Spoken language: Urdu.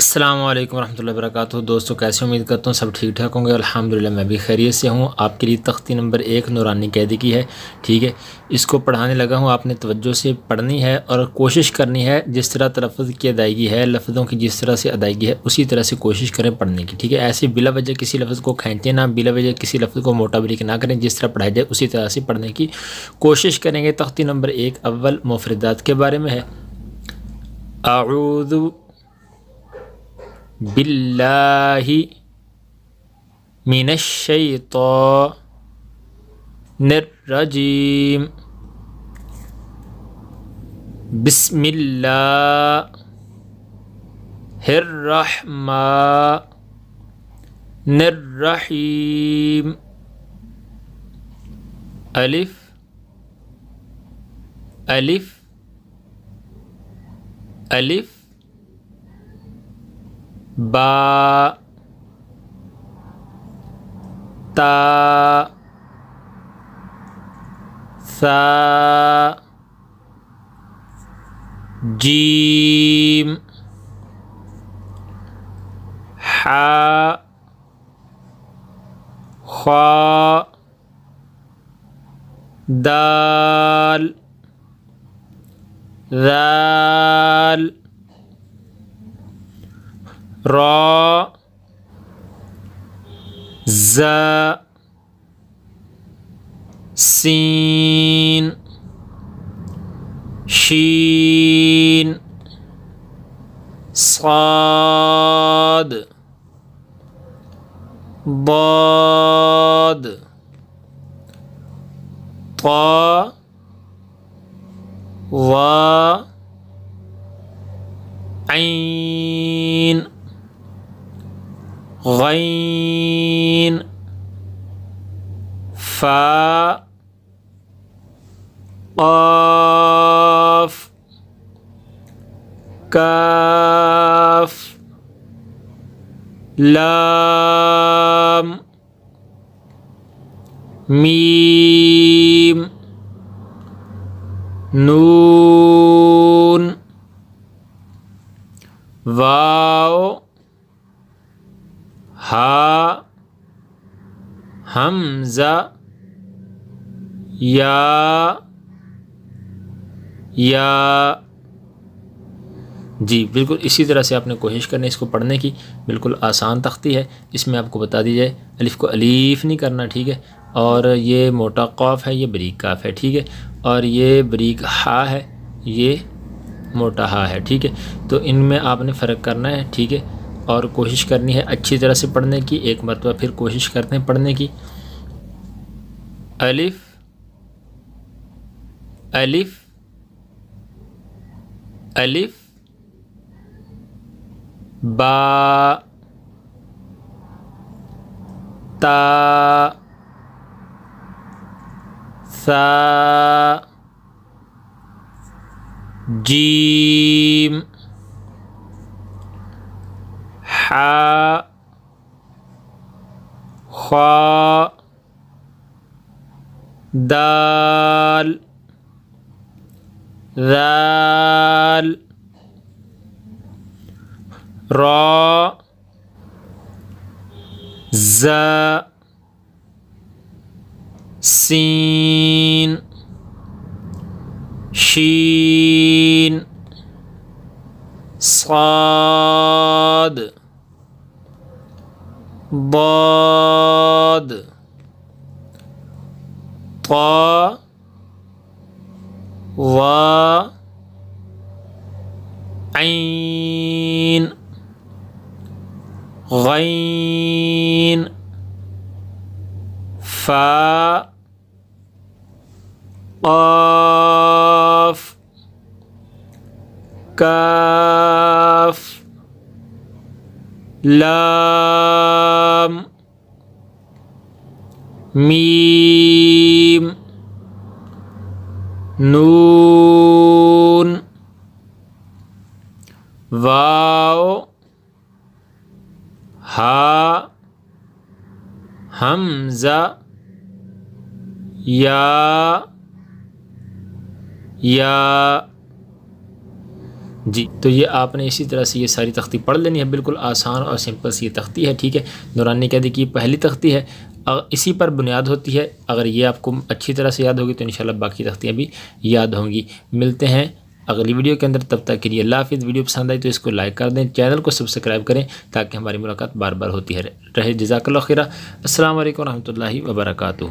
السلام علیکم ورحمۃ اللہ وبرکاتہ۔ دوستو کیسے، امید کرتا ہوں سب ٹھیک ٹھاک ہوں گے۔ الحمدللہ میں بھی خیریت سے ہوں۔ آپ کے لیے تختی نمبر 1 نورانی قیدی کی ہے، ٹھیک ہے۔ اس کو پڑھانے لگا ہوں، آپ نے توجہ سے پڑھنی ہے اور کوشش کرنی ہے جس طرح تلفظ کی ادائیگی ہے، لفظوں کی جس طرح سے ادائیگی ہے اسی طرح سے کوشش کریں پڑھنے کی، ٹھیک ہے۔ ایسے بلا وجہ کسی لفظ کو کھینچیں نہ، بلا وجہ کسی لفظ کو موٹا بریک نہ کریں، جس طرح پڑھایا جائے اسی طرح سے پڑھنے کی کوشش کریں گے۔ تختی نمبر 1 اول مفردات کے بارے میں ہے۔ اعوذ باللہ من الشیطان الرجیم، بسم اللہ الرحمن الرحیم۔ الف الف الف با تا ثا جیم حا خا دال ذال را زا سین شین صاد ضاد طا ظا عین غین فا قاف کاف لام میم نون واو ہا حمزہ یا جی بالکل اسی طرح سے آپ نے کوشش کرنی ہے اس کو پڑھنے کی۔ بالکل آسان تختی ہے، اس میں آپ کو بتا دی جائے الف کو الیف نہیں کرنا، ٹھیک ہے۔ اور یہ موٹا قاف ہے، یہ بریک کاف ہے، ٹھیک ہے۔ اور یہ بریک ہا ہے، یہ موٹا ہا ہے، ٹھیک ہے۔ تو ان میں آپ نے فرق کرنا ہے، ٹھیک ہے۔ اور کوشش کرنی ہے اچھی طرح سے پڑھنے کی۔ ایک مرتبہ پھر کوشش کرتے ہیں پڑھنے کی۔ الف الف الف با تا ثا جیم حا خا دال ذال را زا سین شین صاد ضاد طا ظا عین غین فا قاف کاف لام میم نون واو ہا حمزہ یا جی تو یہ آپ نے اسی طرح سے یہ ساری تختی پڑھ لینی ہے، بالکل آسان اور سمپل سی یہ تختی ہے، ٹھیک ہے۔ نورانی قاعدے کی پہلی تختی ہے، اسی پر بنیاد ہوتی ہے، اگر یہ آپ کو اچھی طرح سے یاد ہوگی تو انشاءاللہ باقی تختیاں بھی یاد ہوں گی۔ ملتے ہیں اگلی ویڈیو کے اندر، تب تک کے لیے اللہ حافظ۔ ویڈیو پسند آئی تو اس کو لائک کر دیں، چینل کو سبسکرائب کریں تاکہ ہماری ملاقات بار بار ہوتی رہے۔ جزاک اللہ خیرہ۔ السلام علیکم ورحمۃ اللہ وبرکاتہ۔